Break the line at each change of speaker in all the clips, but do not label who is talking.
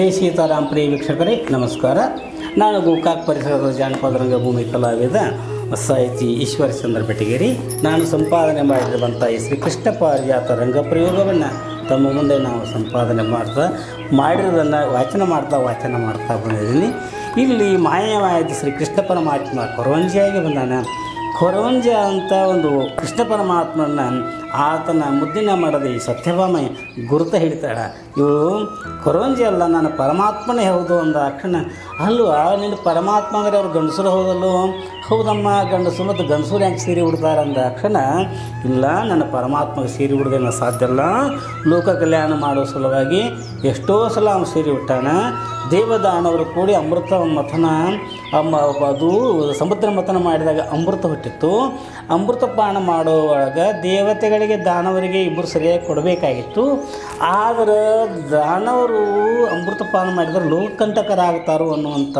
ಹೇ ಸೀತಾರಾಮ್ ಪ್ರಿಯ ವೀಕ್ಷಕರೇ ನಮಸ್ಕಾರ. ನಾನು ಗೋಕಾಕ್ ಪರಿಸರದ ಜಾನಪದ ರಂಗಭೂಮಿ ಕಲಾವಿದ ಸಾಹಿತಿ ಈಶ್ವರಚಂದ್ರ ಬೆಟಗೇರಿ. ನಾನು ಸಂಪಾದನೆ ಮಾಡಿರುವಂಥ ಈ ಶ್ರೀ ಕೃಷ್ಣ ಪಾರಿಜಾತ ರಂಗ ಪ್ರಯೋಗವನ್ನು ತಮ್ಮ ಮುಂದೆ ನಾವು ಸಂಪಾದನೆ ಮಾಡಿರೋದನ್ನು ವಾಚನ ಮಾಡ್ತಾ ಬಂದಿದ್ದೀನಿ. ಇಲ್ಲಿ ಮಾಯವಾದ ಶ್ರೀ ಕೃಷ್ಣ ಪರಮಾತ್ಮ ಕೊರವಂಜಿಯಾಗಿ ಬಂದಾನ. ಕೊರವಂಜ ಅಂತ ಒಂದು ಕೃಷ್ಣ ಪರಮಾತ್ಮನ ಆತನ ಮುದ್ದಿನ ಮಾಡದೆ ಈ ಸತ್ಯಭಾಮ ಗುರುತ ಹಿಡಿತಾಳೆ. ಇವಳು ಕೊರವಂಜಿ ಅಲ್ಲ, ನಾನು ಪರಮಾತ್ಮನೇ ಹೌದು ಅಂದ ಅಕ್ಷಣ ಅಲ್ವಾ ನೀನು ಪರಮಾತ್ಮ ಅಂದರೆ ಅವ್ರು ಗಂಡಸರು ಹೌದಲ್ಲೋ? ಹೌದಮ್ಮ, ಗಂಡಸರು ಮತ್ತು ಗಂಡಸರು ಹೆಂಗೆ ಸೀರೆ ಉಡ್ತಾರೆ ಅಂದ ಅಕ್ಷಣ ಇಲ್ಲ, ನನ್ನ ಪರಮಾತ್ಮಗೆ ಸೀರೆ ಉಡ್ದೇನೋ ಸಾಧ್ಯ ಇಲ್ಲ. ಲೋಕ ಕಲ್ಯಾಣ ಮಾಡೋ ಸಲುವಾಗಿ ಎಷ್ಟೋ ಸಲ ಅವನು ಸೀರೆ ಉಟ್ಟಾನ. ದೇವದಾನವರು ಕೂಡಿ ಅಮೃತ ಮಥನ ಅದು ಸಮುದ್ರ ಮಥನ ಮಾಡಿದಾಗ ಅಮೃತ ಹುಟ್ಟಿತ್ತು. ಅಮೃತ ಪಾನ ಮಾಡೋ ಒಳಗೆ ದೇವತೆಗಳಿಗೆ ದಾನವರಿಗೆ ಇಬ್ಬರು ಸರಿಯಾಗಿ ಕೊಡಬೇಕಾಗಿತ್ತು. ಆದರೆ ದಾನವರು ಅಮೃತ ಪಾನ ಮಾಡಿದರೆ ಲೋಕಕಂಟಕರಾಗ್ತಾರೋ ಅನ್ನುವಂಥ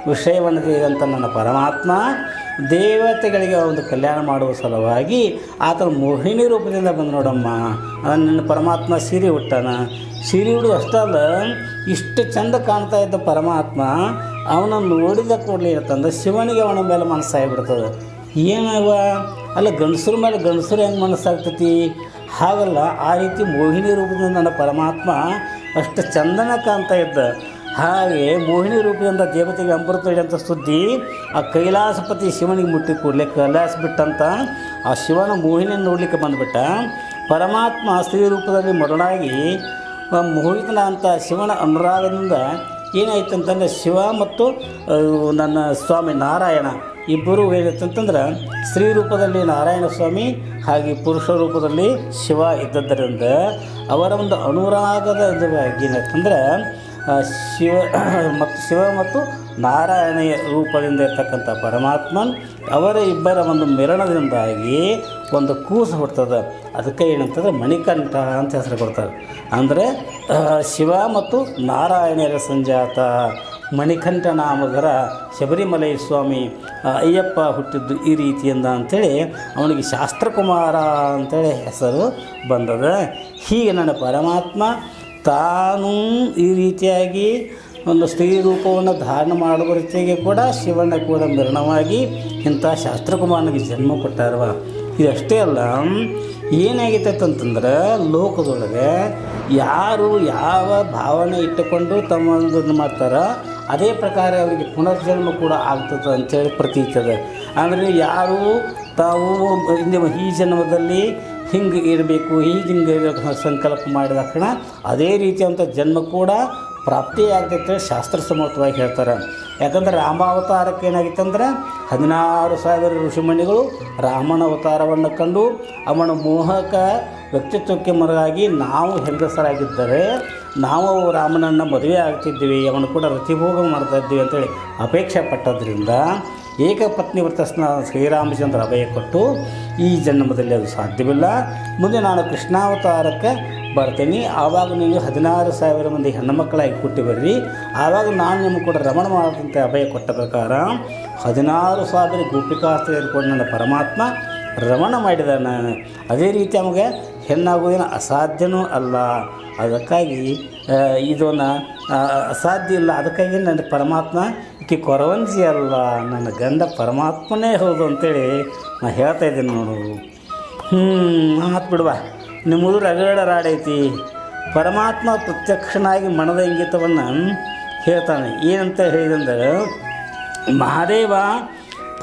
ವಿಷಯವನ್ನು ತಿಳಿದಂಥ ನನ್ನ ಪರಮಾತ್ಮ ದೇವತೆಗಳಿಗೆ ಒಂದು ಕಲ್ಯಾಣ ಮಾಡುವ ಸಲುವಾಗಿ ಆತನ ಮೋಹಿನಿ ರೂಪದಿಂದ ಬಂದು ನೋಡಮ್ಮ, ನನ್ನ ಪರಮಾತ್ಮ ಸೀರೆ ಉಟ್ಟಾನ. ಸೀರೆ ಉಡು ಅಷ್ಟಲ್ಲ, ಇಷ್ಟು ಚಂದ ಕಾಣ್ತಾ ಇದ್ದ ಪರಮಾತ್ಮ ಅವನನ್ನು ನೋಡಿದ ಕೂಡಲೇ ಅಂತಂದ್ರೆ ಶಿವನಿಗೆ ಅವನ ಮೇಲೆ ಮನಸ್ಸಾಗಿಬಿಡ್ತದೆ. ಏನವ ಅಲ್ಲ, ಗಂಡಸರ ಮೇಲೆ ಗಂಡಸರು ಹೆಂಗೆ ಮನಸ್ಸಾಗ್ತೈತಿ? ಹಾಗಲ್ಲ, ಆ ರೀತಿ ಮೋಹಿನಿ ರೂಪದಿಂದ ನನ್ನ ಪರಮಾತ್ಮ ಅಷ್ಟು ಚಂದನ ಕಾಣ್ತಾ ಇದ್ದ. ಹಾಗೆ ಮೋಹಿನಿ ರೂಪದಿಂದ ದೇವತೆಗೆ ಅಮೃತ ಹಿಡಿಯಂಥ ಸುದ್ದಿ ಆ ಕೈಲಾಸಪತಿ ಶಿವನಿಗೆ ಮುಟ್ಟಿ ಕೂಡಲೇ ಕೈಲಾಸ ಬಿಟ್ಟಂತ ಆ ಶಿವನ ಮೋಹಿನಿಯನ್ನು ನೋಡಲಿಕ್ಕೆ ಬಂದುಬಿಟ್ಟ. ಪರಮಾತ್ಮ ಸ್ತ್ರೀ ರೂಪದಲ್ಲಿ ಮೊದಲಾಗಿ ಮೋಹಿತನ ಅಂತ ಶಿವನ ಅನುರಾಗದಿಂದ ಏನಾಯ್ತು ಅಂತಂದರೆ ಶಿವ ಮತ್ತು ನನ್ನ ಸ್ವಾಮಿ ನಾರಾಯಣ ಇಬ್ಬರು ಏನಾಯ್ತಂತಂದ್ರೆ ಸ್ತ್ರೀ ರೂಪದಲ್ಲಿ ನಾರಾಯಣ ಸ್ವಾಮಿ ಹಾಗೆ ಪುರುಷ ರೂಪದಲ್ಲಿ ಶಿವ ಇದ್ದದ್ದರಿಂದ ಅವರ ಒಂದು ಅನುರಾಗದ ಏನಾಯ್ತಂದ್ರೆ ಶಿವ ಮತ್ತು ನಾರಾಯಣ ರೂಪದಿಂದ ಇರ್ತಕ್ಕಂಥ ಪರಮಾತ್ಮನ್ ಅವರ ಇಬ್ಬರ ಒಂದು ಮಿಲನದಿಂದಾಗಿ ಒಂದು ಕೂಸು ಹುಡ್ತದೆ. ಅದಕ್ಕೆ ಏನಂತಂದರೆ ಮಣಿಕಂಠ ಅಂತ ಹೆಸರು ಕೊಡ್ತಾರೆ. ಅಂದರೆ ಶಿವ ಮತ್ತು ನಾರಾಯಣರ ಸಂಜಾತ ಮಣಿಕಂಠ ನಾಮಗರ ಶಬರಿಮಲೈ ಸ್ವಾಮಿ ಅಯ್ಯಪ್ಪ ಹುಟ್ಟಿದ್ದು ಈ ರೀತಿಯಿಂದ ಅಂಥೇಳಿ ಅವನಿಗೆ ಶಾಸ್ತ್ರಕುಮಾರ ಅಂಥೇಳಿ ಹೆಸರು ಬಂದದ. ಹೀಗೆ ನನ್ನ ಪರಮಾತ್ಮ ತಾನು ಈ ರೀತಿಯಾಗಿ ಒಂದು ಸ್ತ್ರೀ ರೂಪವನ್ನು ಧಾರಣ ಮಾಡುವ ರೀತಿಗೆ ಕೂಡ ಶಿವನ ಕೂಡ ಮಿಲನವಾಗಿ ಇಂಥ ಶಾಸ್ತ್ರಕುಮಾರನಿಗೆ ಜನ್ಮ ಕೊಟ್ಟಾರವ. ಇದಷ್ಟೇ ಅಲ್ಲ, ಏನಾಗಿತ್ತಂತಂದ್ರೆ ಲೋಕದೊಳಗೆ ಯಾರು ಯಾವ ಭಾವನೆ ಇಟ್ಟುಕೊಂಡು ತಮ್ಮದನ್ನು ಮಾಡ್ತಾರೋ ಅದೇ ಪ್ರಕಾರ ಅವರಿಗೆ ಪುನರ್ಜನ್ಮ ಕೂಡ ಆಗ್ತದೆ ಅಂಥೇಳಿ ಪ್ರತೀತದೆ. ಅಂದರೆ ಯಾರು ತಾವು ಈ ಜನ್ಮದಲ್ಲಿ ಹಿಂಗೆ ಇರಬೇಕು, ಹಿಂಗೆ ಸಂಕಲ್ಪ ಮಾಡಿದ ತಕ್ಷಣ ಅದೇ ರೀತಿಯಂಥ ಜನ್ಮ ಕೂಡ ಪ್ರಾಪ್ತಿಯಾಗ್ತೈತೆ ಶಾಸ್ತ್ರಸಮ್ಮತವಾಗಿ ಹೇಳ್ತಾರೆ. ಯಾಕಂದರೆ ರಾಮಾವತಾರಕ್ಕೆ ಏನಾಗಿತ್ತಂದ್ರೆ 16,000 ಋಷಿಮಣಿಗಳು ರಾಮನ ಅವತಾರವನ್ನು ಕಂಡು ಅವನ ಮೋಹಕ ವ್ಯಕ್ತಿತ್ವಕ್ಕೆ ಮರಗಾಗಿ ನಾವು ಹೆಂಗಸರಾಗಿದ್ದರೆ ನಾವು ರಾಮನನ್ನು ಮದುವೆ ಆಗ್ತಿದ್ದೀವಿ, ಅವನು ಕೂಡ ರತಿಭೋಗ ಮಾಡ್ತಾ ಇದ್ದೀವಿ ಅಂತೇಳಿ ಅಪೇಕ್ಷೆ ಪಟ್ಟದ್ರಿಂದ ಏಕಪತ್ನಿ ವ್ರತ ಶ್ರೀರಾಮಚಂದ್ರ ಅಭಯ ಕೊಟ್ಟು ಈ ಜನ್ಮದಲ್ಲಿ ಅದು ಸಾಧ್ಯವಿಲ್ಲ, ಮುಂದೆ ನಾನು ಕೃಷ್ಣಾವತಾರಕ್ಕೆ ಬರ್ತೀನಿ, ಆವಾಗ ನೀವು 16,000 ಮಂದಿ ಹೆಣ್ಣುಮಕ್ಕಳಾಗಿ ಹುಟ್ಟಿ ಬರ್ರಿ, ಆವಾಗ ನಾನು ನಿಮಗೆ ಕೂಡ ರಮಣ ಮಾಡದಂತೆ ಅಭಯ ಕೊಟ್ಟ ಪ್ರಕಾರ 16,000 ಗೋಪಿಕಾಸ್ತ್ರ ಇದ್ಕೊಂಡು ನನ್ನ ಪರಮಾತ್ಮ ರಮಣ ಮಾಡಿದಾನ. ಅದೇ ರೀತಿ ನಮಗೆ ಹೆಣ್ಣಾಗೋದೇನು ಅಸಾಧ್ಯವೂ ಅಲ್ಲ. ಅದಕ್ಕಾಗಿ ಇದನ್ನು ಅಸಾಧ್ಯ ಇಲ್ಲ. ಅದಕ್ಕಾಗಿ ನನ್ನ ಪರಮಾತ್ಮ ಈಕೆ ಕೊರವಂಜಿ ಅಲ್ಲ, ನನ್ನ ಗಂಡ ಪರಮಾತ್ಮನೇ ಹೌದು ಅಂತೇಳಿ ನಾನು ಹೇಳ್ತಾ ಇದ್ದೀನಿ ನೋಡು. ಮಾತು ಬಿಡುವ, ನಿಮ್ಮದು ರಗಡ ರಾಡೈತಿ. ಪರಮಾತ್ಮ ಪ್ರತ್ಯಕ್ಷನಾಗಿ ಮನದ ಇಂಗಿತವನ್ನು ಹೇಳ್ತಾನೆ. ಏನಂತ ಹೇಳಿದಂದ್ರೆ, ಮಹಾದೇವ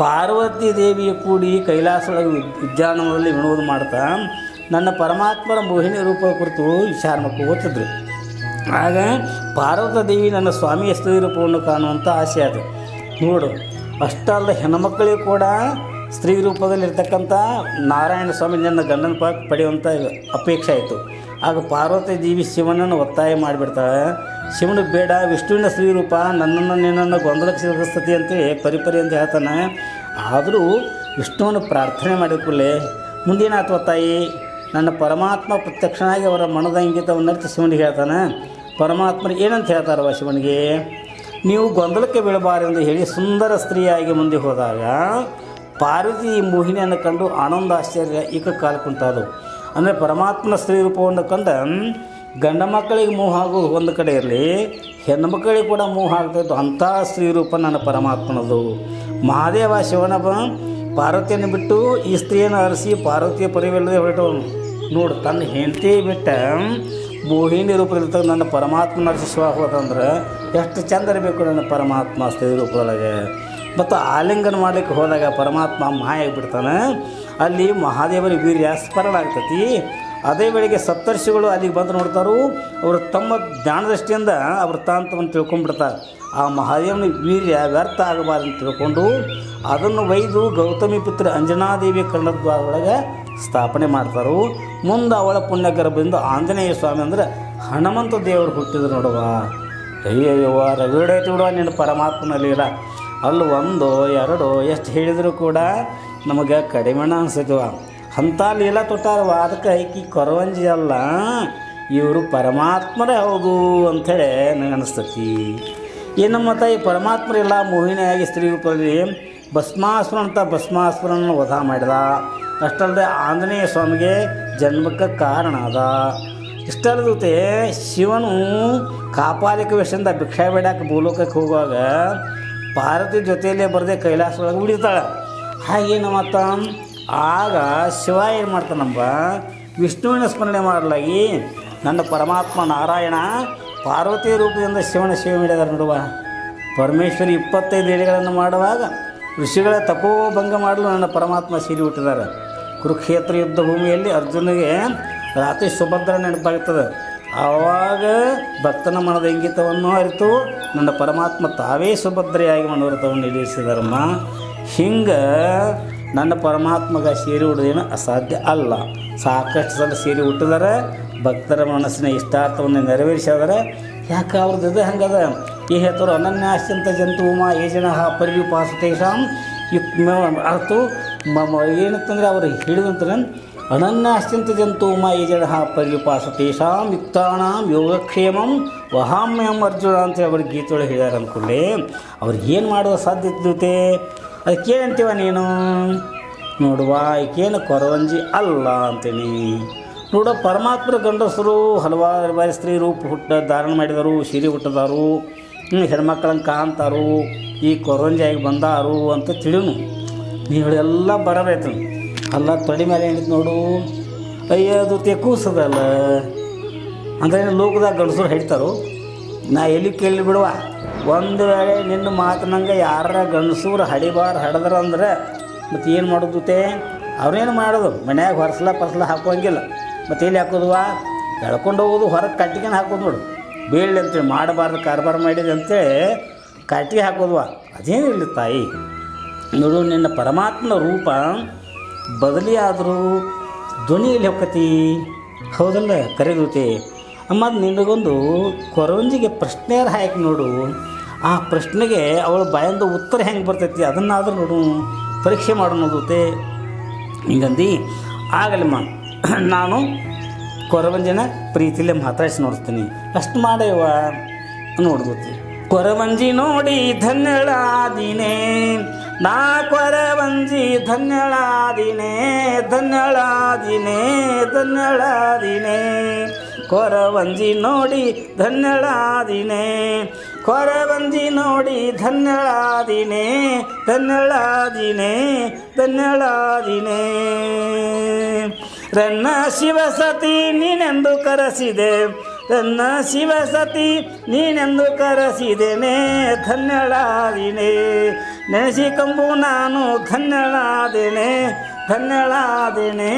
ಪಾರ್ವತಿ ದೇವಿಯ ಕೂಡಿ ಕೈಲಾಸದೊಳಗೆ ಉದ್ಯಾನವನದಲ್ಲಿ ವಿನೋದ ಮಾಡ್ತಾ ನನ್ನ ಪರಮಾತ್ಮರ ಮೋಹಿನಿ ರೂಪ ಕುರಿತು ವಿಚಾರ ಮಾಡ್ಕೋತಿದ್ರು. ಆಗ ಪಾರ್ವತಿ ದೇವಿ ನನ್ನ ಸ್ವಾಮಿಯ ಸ್ತ್ರೀ ರೂಪವನ್ನು ಕಾಣುವಂಥ ಆಸೆ ಅದು. ನೋಡು, ಅಷ್ಟಲ್ಲ, ಹೆಣ್ಣುಮಕ್ಕಳಿಗೂ ಕೂಡ ಸ್ತ್ರೀ ರೂಪದಲ್ಲಿರ್ತಕ್ಕಂಥ ನಾರಾಯಣ ಸ್ವಾಮಿ ನನ್ನ ಗಂಡನ ಪಡೆಯುವಂಥ ಅಪೇಕ್ಷೆ ಆಯಿತು. ಆಗ ಪಾರ್ವತಿ ದೇವಿ ಶಿವನನ್ನು ಒತ್ತಾಯ ಮಾಡಿಬಿಡ್ತಾಳೆ. ಶಿವನಿಗೆ ಬೇಡ, ವಿಷ್ಣುವಿನ ಸ್ತ್ರೀ ರೂಪ ನನ್ನನ್ನು ನಿನ್ನನ್ನು ಗೊಂದಲಕ್ಕೆ ಸಿಗಸ್ತತಿ ಅಂತೇಳಿ ಪರಿಪರಿ ಅಂತ ಹೇಳ್ತಾನೆ. ಆದರೂ ವಿಷ್ಣುವನ್ನು ಪ್ರಾರ್ಥನೆ ಮಾಡಿಕೊಳ್ಳೆ ಮುಂದೇನಾಯ್ತು ತಾಯಿ, ನನ್ನ ಪರಮಾತ್ಮ ಪ್ರತ್ಯಕ್ಷನಾಗಿ ಅವರ ಮನದ ಇಂಗಿತವನ್ನು ಅರ್ಥ ಶಿವನಿಗೆ ಹೇಳ್ತಾನೆ. ಪರಮಾತ್ಮರು ಏನಂತ ಹೇಳ್ತಾರವ ಶಿವನಿಗೆ, ನೀವು ಗೊಂದಲಕ್ಕೆ ಬೀಳಬಾರೆಂದು ಹೇಳಿ ಸುಂದರ ಸ್ತ್ರೀಯಾಗಿ ಮುಂದೆ ಹೋದಾಗ ಪಾರ್ವತಿ ಈ ಮೋಹಿನಿಯನ್ನು ಕಂಡು ಆನಂದ ಆಶ್ಚರ್ಯ ಏಕಕಾಲ ಕುಂತಾದವು. ಅಂದರೆ ಪರಮಾತ್ಮನ ಸ್ತ್ರೀ ರೂಪವನ್ನು ಕಂಡು ಗಂಡ ಮಕ್ಕಳಿಗೆ ಮೋಹ ಆಗೋದು ಒಂದು ಕಡೆ ಇರಲಿ, ಹೆಣ್ಣು ಮಕ್ಕಳಿಗೆ ಕೂಡ ಮೋಹ ಆಗ್ತಾಯಿತ್ತು. ಅಂಥ ಸ್ತ್ರೀರೂಪ ನನ್ನ ಪರಮಾತ್ಮನದು. ಮಹಾದೇವ ಶಿವನ ಪಾರ್ವತಿಯನ್ನು ಬಿಟ್ಟು ಈ ಸ್ತ್ರೀಯನ್ನು ಅರಸಿ ಪಾರ್ವತಿಯ ಪರಿವಿಲ್ಲದೆ ಹೊರಟವನು. ನೋಡು, ತನ್ನ ಹೆಂಡತಿ ಬಿಟ್ಟ ಮೋಹಿನಿ ರೂಪದಲ್ಲಿರ್ತಕ್ಕ ನನ್ನ ಪರಮಾತ್ಮನ ಅರಸಿ ಶಿವ ಹೋದಂದ್ರೆ ಎಷ್ಟು ಚಂದ ಇರಬೇಕು ನನ್ನ ಪರಮಾತ್ಮ ಸ್ತ್ರೀ ರೂಪದೊಳಗೆ. ಮತ್ತು ಆಲಿಂಗನ ಮಾಡಲಿಕ್ಕೆ ಹೋದಾಗ ಪರಮಾತ್ಮ ಮಾಯ ಆಗಿಬಿಡ್ತಾನೆ. ಅಲ್ಲಿ ಮಹಾದೇವನ ವೀರ್ಯ ಸ್ಮರಣ ಆಗ್ತೈತಿ. ಅದೇ ವೇಳೆಗೆ ಸಪ್ತರ್ಷಿಗಳು ಅಲ್ಲಿಗೆ ಬಂದು ನೋಡ್ತಾರೋ, ಅವರು ತಮ್ಮ ಜ್ಞಾನದೃಷ್ಟಿಯಿಂದ ಆ ವೃತ್ತಾಂತವನ್ನು ತಿಳ್ಕೊಂಡ್ಬಿಡ್ತಾರೆ. ಆ ಮಹಾದೇವನ ವೀರ್ಯ ವ್ಯರ್ಥ ಆಗಬಾರ್ದು ತಿಳ್ಕೊಂಡು ಅದನ್ನು ಒಯ್ದು ಗೌತಮಿ ಪುತ್ರ ಅಂಜನಾದೇವಿ ಕರ್ಣದ್ವಾರೊಳಗೆ ಸ್ಥಾಪನೆ ಮಾಡ್ತಾರೆ. ಮುಂದೆ ಅವಳ ಪುಣ್ಯ ಗರ್ಭದಿಂದ ಆಂಜನೇಯ ಸ್ವಾಮಿ ಅಂದರೆ ಹನುಮಂತ ದೇವರು ಹುಟ್ಟಿದ್ರು ನೋಡುವ. ಅಯ್ಯವ್ವ ರಗಡೈತಿ ಬಿಡುವ ನಿನ್ನ ಪರಮಾತ್ಮನಲ್ಲಿ ಇಲ್ಲ. ಅಲ್ಲಿ ಒಂದು ಎರಡು ಎಷ್ಟು ಹೇಳಿದರೂ ಕೂಡ ನಮಗೆ ಕಡಿಮೆಣ ಅನಿಸ್ತೈತಿವ. ಅಂಥ ಲೀಲಾ ತೊಟ್ಟಾರವ. ಅದಕ್ಕೆ ಐಕಿ ಕೊರವಂಜಿ ಅಲ್ಲ, ಇವರು ಪರಮಾತ್ಮರೇ ಹೌದು ಅಂಥೇಳಿ ನನಗೆ ಅನಿಸ್ತೈತಿ. ಏನು ಮತ್ತು ಈ ಪರಮಾತ್ಮರೆಲ್ಲ ಮೋಹಿನಿಯಾಗಿ ಸ್ತ್ರೀ ರೂಪದಲ್ಲಿ ಭಸ್ಮಾಸುರ ಅಂತ ಭಸ್ಮಾಸುರನ ವಧ ಮಾಡಿದ. ಅಷ್ಟಲ್ಲದೆ ಆಂಜನೇಯ ಸ್ವಾಮಿಗೆ ಜನ್ಮಕ್ಕೆ ಕಾರಣ ಅದ. ಇಷ್ಟಲ್ಲದೆ ಶಿವನು ಕಾಪಾಲಿಕ ವೇಷದಿಂದ ಭಿಕ್ಷಾ ಬೇಡಕ್ಕೆ ಭೂಲೋಕಕ್ಕೆ ಹೋಗುವಾಗ ಪಾರ್ವತಿ ಜೊತೆಯಲ್ಲೇ ಬರದೆ ಕೈಲಾಸ ಒಳಗೆ ಉಳಿತಾಳೆ. ಹಾಗೇನು ಮತ್ತು ಆಗ ಶಿವ ಏನು ಮಾಡ್ತಾನಂಬ, ವಿಷ್ಣುವಿನ ಸ್ಮರಣೆ ಮಾಡಲಾಗಿ ನನ್ನ ಪರಮಾತ್ಮ ನಾರಾಯಣ ಪಾರ್ವತಿ ರೂಪದಿಂದ ಶಿವನ ಸೇವೆ ಮಾಡಿದಾರೆ ನೋಡುವ. ಪರಮೇಶ್ವರಿ 25 ಎಳೆಗಳನ್ನು ಮಾಡುವಾಗ ಋಷಿಗಳ ತಪೋಭಂಗ ಮಾಡಲು ನನ್ನ ಪರಮಾತ್ಮ ಸೀರಿ ಹುಟ್ಟಿದ್ದಾರೆ. ಕುರುಕ್ಷೇತ್ರ ಯುದ್ಧ ಭೂಮಿಯಲ್ಲಿ ಅರ್ಜುನಿಗೆ ರಾತ್ರಿ ಸುಭದ್ರ ನೆನಪಾಗ್ತದೆ. ಆವಾಗ ಭಕ್ತನ ಮನದ ಇಂಗಿತವನ್ನು ಅರಿತು ನನ್ನ ಪರಮಾತ್ಮ ತಾವೇ ಸುಭದ್ರೆಯಾಗಿ ಮನೋರಥವನ್ನು ಈಡೇರಿಸಿದಾರಮ್ಮ. ಹಿಂಗೆ ನನ್ನ ಪರಮಾತ್ಮಗ ಸೇರಿ ಹುಡುದೇನು ಅಸಾಧ್ಯ ಅಲ್ಲ. ಸಾಕಷ್ಟು ಸಲ ಸೇರಿ ಹುಟ್ಟಿದಾರೆ, ಭಕ್ತರ ಮನಸ್ಸಿನ ಇಷ್ಟಾರ್ಥವನ್ನು ನೆರವೇರಿಸಿದಾರೆ. ಯಾಕೆ ಅವ್ರದ್ದು ಇದು ಹಂಗದ ಈ ಹೇಳ್ತಾರೆ, ಅನನ್ಯಾಶ್ಚಂತ ಜಂತು ಉಮಾ ಏಜನ ಪರಿವಿಪಾಸುತೇಷಾಂ ಅರ್ಥ ಏನಂತಂದರೆ ಅವರು ಹೇಳಿದಂತಾರೆ, ಅನನ್ಯಾಶ್ಚಂತ ಜಂತು ಉಮಾ ಏಜನ ಪರಿವಿಪಾಸುತೇಷಾಂ ಯುಕ್ತಾನಾಂ ಯೋಗಕ್ಷೇಮಂ ವಹಾಮ್ಯಂ ಅರ್ಜುನ ಅಂತೇಳಿ ಅವ್ರಿಗೆ ಗೀತೆಯೊಳಗೆ ಹೇಳ್ಯಾರ ಅಂದ್ಕೊಳ್ಳಿ. ಅವ್ರಿಗೆ ಏನು ಮಾಡುವ ಸಾಧ್ಯತೆ ಅದಕ್ಕೇನಂತೀವ ನೀನು ನೋಡುವ, ಈಕೇನು ಕೊರವಂಜಿ ಅಲ್ಲ ಅಂತೀನಿ ನೋಡು. ಪರಮಾತ್ಮರ ಗಂಡಸರು ಹಲವಾರು ಬಾರಿ ಸ್ತ್ರೀ ರೂಪ ಧಾರಣ ಮಾಡಿದರು, ಸೀರೆ ಹುಟ್ಟಿದಾರು, ಹೆಣ್ಮಕ್ಳಂಗೆ ಕಾಣ್ತಾರು, ಈ ಕೊರವಂಜಿಯಾಗಿ ಬಂದಾರು ಅಂತ ತಿಳಿನು. ನೀವೆಲ್ಲ ಬರಬೇಕು ಅಲ್ಲ. ತೊಡೆ ಮೇಲೆ ಏನಿತ್ತು ನೋಡು, ಅಯ್ಯದು ಕೂಸದಲ್ಲ ಅಂದರೆ ಲೋಕದಾಗ ಗಂಡಸರು ಹೇಳ್ತಾರೋ. ನಾ ಎಲ್ಲಿ ಕೇಳಿ ಬಿಡುವ, ಒಂದು ವೇಳೆ ನಿನ್ನ ಮಾತಿನಂಗೆ ಯಾರ ಗಂಡಸೂರು ಹಡಿದ್ರೆ ಅಂದ್ರೆ ಮತ್ತು ಏನು ಮಾಡೋದುತೆ? ಅವ್ರೇನು ಮಾಡೋದು, ಮನ್ಯಾಗ ಹೊರಸ್ಲ ಹಾಕೋಂಗಿಲ್ಲ. ಮತ್ತು ಎಲ್ಲಿ ಹಾಕೋದುವ, ಎಳ್ಕೊಂಡು ಹೋಗೋದು, ಹೊರಗೆ ಕಟ್ಟಿಗೆನ ಹಾಕೋದು ನೋಡು. ಬೀಳಲಿ ಅಂತೇಳಿ ಮಾಡಬಾರ್ದು ಕಾರ್ಬಾರ ಮಾಡಿದೆ ಅಂತೇಳಿ ಕಟ್ಟಿಗೆ ಹಾಕೋದುವ. ಅದೇನಿಲ್ಲ ತಾಯಿ ನೋಡು. ನಿನ್ನ ಪರಮಾತ್ಮನ ರೂಪ ಬದಲಿ ಆದರೂ ಧ್ವನಿಯಲ್ಲಿ ಹೋಗ್ಕತಿ ಹೌದಲ್ಲ, ಕರೆದೂತೆ ಅಮ್ಮ. ನಿನಗೊಂದು ಕೊರವಂಜಿಗೆ ಪ್ರಶ್ನೆಯಾರು ಹಾಕಿ ನೋಡು. ಆ ಪ್ರಶ್ನೆಗೆ ಅವಳ ಬಾಯಿಂದ ಉತ್ತರ ಹೆಂಗೆ ಬರ್ತೈತಿ ಅದನ್ನಾದರೂ ನೋಡು, ಪರೀಕ್ಷೆ ಮಾಡೋಣದೂತೆ ಹಿಂಗಂದು. ಆಗಲ್ಲಮ್ಮ, ನಾನು ಕೊರವಂಜಿನ ಪ್ರೀತಿಲೇ ಮಾತಾಡಿಸಿ ನೋಡ್ತೀನಿ, ಅಷ್ಟು ಮಾಡೇವ ನೋಡ್ದೂತಿ. ಕೊರವಂಜಿ ನೋಡಿ ಧನ್ಯಳಾದಿನೇ ನಾ, ಕೊರವಂಜಿ ಧನ್ಯಳಾದಿನೇ ಧನ್ಯಳಾದಿನೇ ಧನ್ಯಳಾದಿನೇ. ಕೊರವಂಜಿ ನೋಡಿ ಧನ್ಯಳಾದಿನೇ, ಕೊರವಂಜಿ ನೋಡಿ ಧನ್ಯಳಾದಿನೇ ಧನ್ಯಳಾದಿನೇ ಧನ್ಯಳಾದಿನೇ. ರನ್ನ ಶಿವಸತಿ ನೀನೆಂದು ಕರೆಸಿದೆ, ರನ್ನ ಶಿವಸತಿ ನೀನೆಂದು ಕರೆಸಿದೇನೆ ಧನ್ಯಳಾದಿನೇ. ನೆನೆಸಿಕೊಂಬು ನಾನು ಧನ್ಯಳಾದೇನೆ ಧನ್ಯಳಾದೇನೆ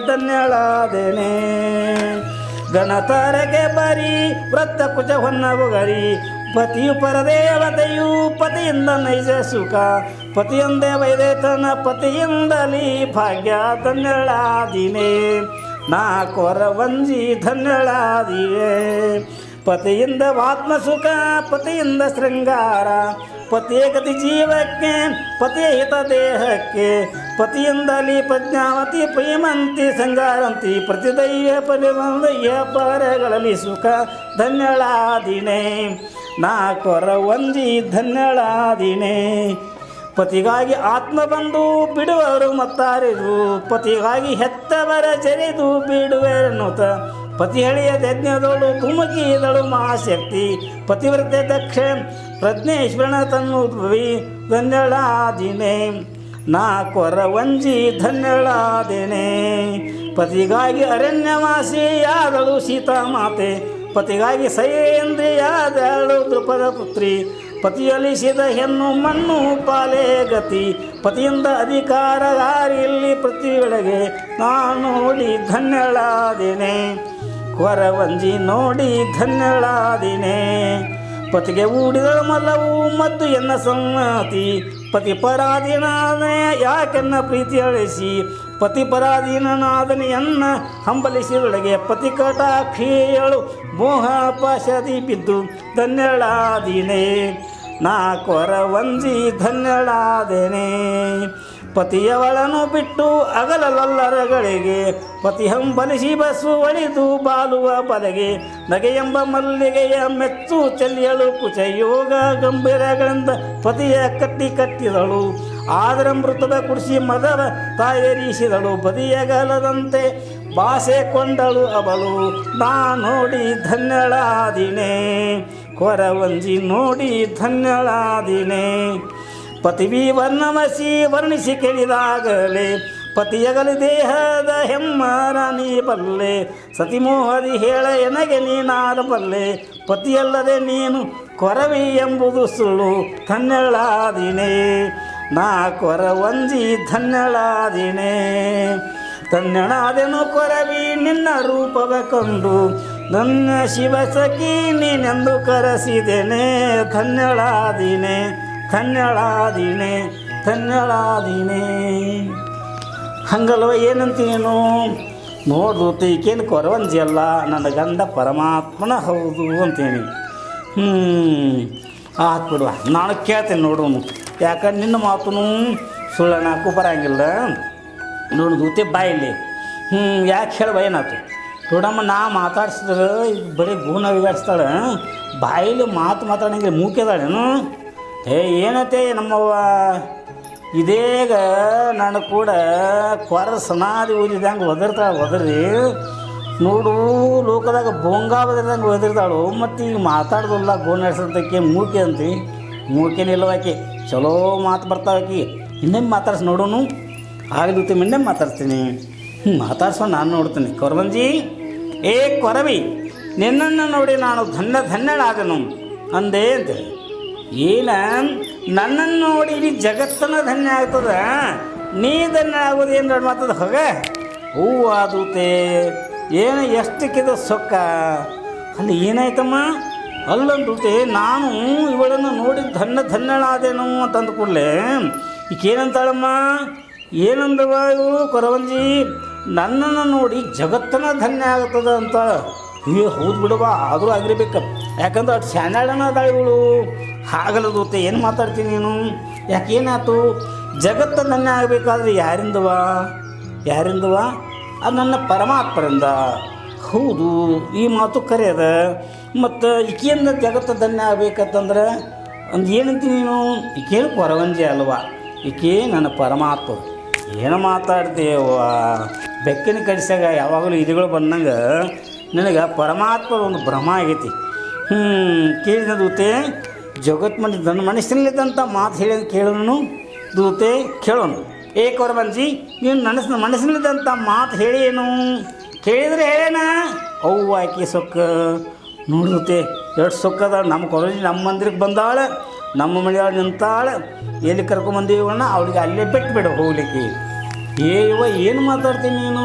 ಧನ್ಯಳಾದೇನೆ. ಗಣತರಗೆ ಬರಿ ವ್ರತ ಕುಚ ಹೊನ್ನವು ಗರಿ, ಪತಿಯು ಪರದೇವತೆಯು ಪತಿಯಿಂದ ನೈಜ ಸುಖ, ಪತಿಯೊಂದೇ ವೈದೇತನ ಪತಿಯಿಂದಲೀ ಭಾಗ್ಯ ಧನ್ಯಳಾದಿನೇ. ನಾ ಕೊರವಂಜಿ ಧನ್ಯಳಾದಿಯೇ. ಪತಿಯಿಂದ ಆತ್ಮಸುಖ ಪತಿಯಿಂದ ಶೃಂಗಾರ, ಪತಿಯ ಗತಿ ಜೀವಕ್ಕೆ ಪತಿಯ ಹಿತ ದೇಹಕ್ಕೆ, ಪತಿಯಿಂದಲೀ ಪ್ರಜ್ಞಾವತಿ ಪ್ರೇಮಂತಿ ಸಂಗಾರಂತಿ, ಪ್ರತಿದೈವ ಪರಿದೈವ ಪರಗಳಲ್ಲಿ ಸುಖ ಧನ್ಯಳಾದಿನೇ. ನಾ ಕೊರವಂಜಿ ಧನ್ಯಳಾದಿನೇ. ಪತಿಗಾಗಿ ಆತ್ಮ ಬಂದು ಬಿಡುವರು ಮತ್ತಾರಿದು, ಪತಿಗಾಗಿ ಹೆತ್ತವರ ಜರಿದು ಬಿಡುವೆನ್ನುತ್ತ ಪತಿ ಹೇಳಿಯ ಯಜ್ಞದೋಳು ತುಮಕಿದಳು ಮಹಾಶಕ್ತಿ ಪತಿವ್ರತೆ ದಕ್ಷ ಪ್ರಜ್ಞೇಶ್ವರನ ತನ್ನುದ್ಭವಿ ಧನ್ಯಳಾದಿನೇ ನಾ ಕೊರವಂಜಿ ಧನ್ಯಳಾದೇನೆ ಪತಿಗಾಗಿ ಅರಣ್ಯವಾಸಿಯಾದಳು ಸೀತಾಮಾತೆ ಪತಿಗಾಗಿ ಸೈರೇಂದ್ರಿಯಾದಳು ದೃಪದ ಪುತ್ರಿ ಪತಿಯಲಿಸಿದ ಹೆಣ್ಣು ಮಣ್ಣು ಪಾಲೇ ಗತಿ ಪತಿಯಿಂದ ಅಧಿಕಾರಗಾರಿಯಲ್ಲಿ ಪೃಥ್ವಿಯೊಳಗೆ ನಾನು ನೋಡಿ ಧನ್ಯಳಾದೇನೆ ಕೊರವಂಜಿ ನೋಡಿ ಧನ್ಯಳಾದಿನೇ ಪತಿಗೆ ಊಡಿದ ಮಲ್ಲವು ಮತ್ತು ಎನ್ನ ಸಮ್ಮತಿ ಪತಿ ಪರಾಧೀನಾದನೆ ಯಾಕೆನ್ನ ಪ್ರೀತಿ ಅಳಿಸಿ ಪತಿ ಪರಾಧೀನನಾದನೆ ಎನ್ನ ಹಂಬಲಿಸಿದೊಳಗೆ ಪತಿ ಕಟಾಕ್ಷಿಯಳು ಮೋಹ ಪಾಶದಿ ಬಿದ್ದು ಧನ್ಯಳಾದಿನೇ ನಾ ಕೊರವಂಜಿ ಧನ್ಯಳಾದೇನೆ ಪತಿಯವಳನ್ನು ಬಿಟ್ಟು ಅಗಲಲಲ್ಲರಗಳಿಗೆ ಪತಿ ಹಂಬಲಿಸಿ ಬಸ್ಸು ಒಳಿದು ಬಾಲುವ ಬಲೆಗೆ ನಗೆಯೆಂಬ ಮಲ್ಲಿಗೆಯ ಮೆಚ್ಚು ಚೆಲ್ಲಿಯಳು ಕುಚ ಯೋಗ ಗಂಭೀರಗಳಿಂದ ಪತಿಯ ಕಟ್ಟಿದಳು ಆದರೆ ಮೃತದ ಕುಡಿಸಿ ಮದವ ತಾಯರಿಸಿದಳು ಬದಿಯಗಲದಂತೆ ಭಾಷೆ ಕೊಂಡಳು ಅವಳು ನಾ ನೋಡಿ ಧನ್ಯಳಾದಿನೇ ಕೊರವಂಜಿ ನೋಡಿ ಧನ್ಯಳಾದಿನೇ ಪತಿವಿ ವರ್ಣಮಸಿ ವರ್ಣಿಸಿ ಕೇಳಿದಾಗಲೇ ಪತಿಯಗಲಿ ದೇಹದ ಹೆಮ್ಮರಾನಿ ಬಲ್ಲೆ ಸತಿಮೋಹದಿ ಹೇಳ ಎನಗೆ ನೀನಾರ ಬಲ್ಲೆ ಪತಿಯಲ್ಲದೆ ನೀನು ಕೊರವಿ ಎಂಬುದು ಸುಳ್ಳು ಧನ್ಯಳಾದಿನೇ ನಾ ಕೊರವಂಜಿ ಧನ್ಯಳಾದಿನೇ ಧನ್ಯಳಾದೆನು ಕೊರವಿ ನಿನ್ನ ರೂಪವ ಕಂಡು ನನ್ನ ಶಿವಸಖಿ ನೀನೆಂದು ಕರೆಸಿದ್ದೇನೆ ಧನ್ಯಳಾದಿನೇ ಧನ್ಯಳಾದಿನೇ ಧನ್ಯಳಾದಿನೇ ಹಂಗಲ್ವ ಏನಂತೀನು ನೋಡು ಈಕೇನು ಕೊರವಂಜಿ ಅಲ್ಲ ನನ್ನ ಗಂಡ ಪರಮಾತ್ಮನ ಹೌದು ಅಂತೇಳಿ ಆತು ಬಿಡುವ ನಾನು ಕೇಳ್ತೇನೆ ನೋಡೋನು ಯಾಕಂದ್ರೆ ನಿನ್ನ ಮಾತೂ ಸುಳ್ಳನಾಕು ಬರಂಗಿಲ್ಲ ನೋಡು ದೂತೆ ಬಾಯಿಲಿ ಯಾಕೆ ಹೇಳುವ ಏನಾಯ್ತು ನೋಡಮ್ಮ ನಾ ಮಾತಾಡ್ಸಿದ್ರೆ ಬರೀ ಗುಣ ವಿಗಾಡಿಸ್ತಾಳೆ ಬಾಯಿಲಿ ಮಾತಾಡಂಗಿಲ್ಲ ಮೂಕೆದಾಳೇನು ಏನತ್ತೆ ನಮ್ಮವ್ವ ಇದೇಗ ನಾನು ಕೂಡ ಕೊರ ಸನಾದಿ ಓದಿದಂಗೆ ಒದರಿ ನೋಡು ಲೋಕದಾಗ ಬೋಂಗಾ ಬದಿರ್ದಂಗೆ ಒದರ್ತಾಳು ಮತ್ತು ಈಗ ಮಾತಾಡ್ದಲ್ಲ ಗೋಣ ನಡೆಸೋದಕ್ಕೆ ಮೂಕೆ ಅಂತಿ ಮೂಕೆನಿಲ್ಲವಾಕಿ ಚಲೋ ಮಾತು ಬರ್ತಾವಾಕಿ ಇನ್ನೇನು ಮಾತಾಡ್ಸಿ ನೋಡೋನು ಆಗಲಿತ್ತು ಇನ್ನೇನು ಮಾತಾಡ್ತೀನಿ ಮಾತಾಡ್ಸೋ ನಾನು ನೋಡ್ತೀನಿ ಕೊರವಂಜಿ ಏ ಕೊರವಿ ನಿನ್ನನ್ನು ನೋಡಿ ನಾನು ಧನ್ಯಳಾದನು ಅಂದೆ ಅಂತೇಳಿ ಏನ ನನ್ನನ್ನು ನೋಡಿ ಇಡೀ ಜಗತ್ತನ್ನ ಧನ್ಯ ಆಗ್ತದ ನೀ ಧನ್ಯ ಆಗೋದು ಏನು ಮಾತದ ಹೋಗ ಹೂವು ಆದೂತೆ ಏನು ಎಷ್ಟಕ್ಕಿದ ಸೊಕ್ಕ ಅಲ್ಲಿ ಏನಾಯ್ತಮ್ಮ ಅಲ್ಲಂದೂತೆ ನಾನು ಇವಳನ್ನು ನೋಡಿ ಧನ್ಯಳಾದೇನು ಅಂತ ಅಂದ್ಕೂಡಲೇ ಈಗೇನಂತಾಳಮ್ಮ ಏನಂದವ ಇವು ಕೊರವಂಜಿ ನನ್ನನ್ನು ನೋಡಿ ಜಗತ್ತನ್ನ ಧನ್ಯ ಆಗ್ತದ ಅಂತ ಹೌದು ಬಿಡುವ ಆದರೂ ಆಗಿರ್ಬೇಕು ಯಾಕಂದ್ರೆ ಅಷ್ಟು ಸ್ಯಾನಾಡನ ಅದಾಳ ಇವಳು ಹಾಗಲ್ಲದೂತೆ ಏನು ಮಾತಾಡ್ತೀನಿ ನೀನು ಯಾಕೇನಾಯ್ತು ಜಗತ್ತು ಧನ್ಯ ಆಗಬೇಕಾದ್ರೆ ಯಾರಿಂದವ ಅದು ನನ್ನ ಪರಮಾತ್ಮರಿಂದ ಹೌದು ಈ ಮಾತು ಕರೆಯದ ಮತ್ತು ಈಕೆಯಿಂದ ಜಗತ್ತು ಧನ್ಯ ಆಗ್ಬೇಕಂತಂದ್ರೆ ಒಂದು ಏನಂತೀನಿ ನೀನು ಈಕೇನು ಕೊರವಂಜಿ ಅಲ್ವಾ ಈಕೆ ನನ್ನ ಪರಮಾತ್ಮ ಏನು ಮಾತಾಡ್ತೇವ ಬೆಕ್ಕಿನ ಕಡಿಸಾಗ ಯಾವಾಗಲೂ ಇದುಗಳು ಬಂದಂಗೆ ನನಗೆ ಪರಮಾತ್ಮದ ಒಂದು ಭ್ರಮ ಆಗೈತಿ ಕೇಳಿದ ದೂತೆ ಜಗತ್ ಮನಸ್ಸಿನಲ್ಲಿದ್ದಂಥ ಮಾತು ಹೇಳಿದ ಕೇಳೋನು ದೂತೆ ಕೇಳೋನು ಏ ಕೊರವಂಜಿ ನೀನು ಮನಸ್ಸಿನಲ್ಲಿದ್ದಂಥ ಮಾತು ಹೇಳಿ ಏನು ಕೇಳಿದರೆ ಹೇಳೇನ ಅವು ಆಕಿ ಸೊಕ್ಕ ನೋಡಿದೂತೆ ಎಷ್ಟು ಸೊಕ್ಕದ ನಮ್ಮ ಕೊರವಂಜಿ ನಮ್ಮ ಮಂದಿರಕ್ಕೆ ಬಂದಾಳೆ ನಮ್ಮ ಮನೆಯೊಳಗೆ ನಿಂತಾಳೆ ಎಲ್ಲಿ ಕರ್ಕೊಂಬಂದೀವಣ್ಣ ಅವಳಿಗೆ ಅಲ್ಲೇ ಬಿಟ್ಟು ಹೋಗ್ಲಿಕ್ಕೆ ಇವ ಏನು ಮಾತಾಡ್ತೀನಿ ನೀನು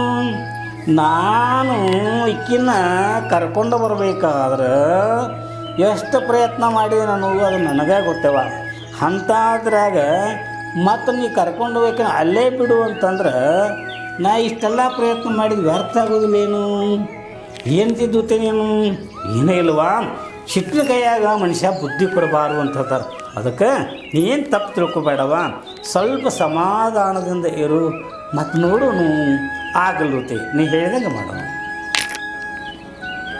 ನಾನು ಇಕ್ಕಿನ್ನ ಕರ್ಕೊಂಡು ಬರಬೇಕಾದ್ರೆ ಎಷ್ಟು ಪ್ರಯತ್ನ ಮಾಡಿದೆ ನಾನು ಅದು ನನಗೆ ಗೊತ್ತವ ಅಂತಾದ್ರಾಗ ಮತ್ತು ನೀ ಕರ್ಕೊಂಡು ಹೋಗ್ಬೇಕಂದ್ರೆ ಅಲ್ಲೇ ಬಿಡು ಅಂತಂದ್ರೆ ನಾ ಇಷ್ಟೆಲ್ಲ ಪ್ರಯತ್ನ ಮಾಡಿದ ವ್ಯರ್ಥ ಆಗೋದಿಲ್ಲೇನು ಏನ್ತಿದ್ದೂತೆ ನೀನು ಏನೇ ಇಲ್ವಾ ಸಿಟ್ಟಿನ ಕೈಯಾಗ ಮನುಷ್ಯ ಬುದ್ಧಿ ಕೊಡಬಾರ್ದು ಅಂತ ಹೇಳ್ತಾರೆ ಅದಕ್ಕೆ ನೀನು ತಪ್ಪು ತಿಳ್ಕೊಬೇಡವ ಸ್ವಲ್ಪ ಸಮಾಧಾನದಿಂದ ಇರು ಮತ್ತು ನೋಡು ಆಗಲ್ಲೂತೆ ನೀ ಹೇಳಿದಂಗೆ ಮಾಡೋಣ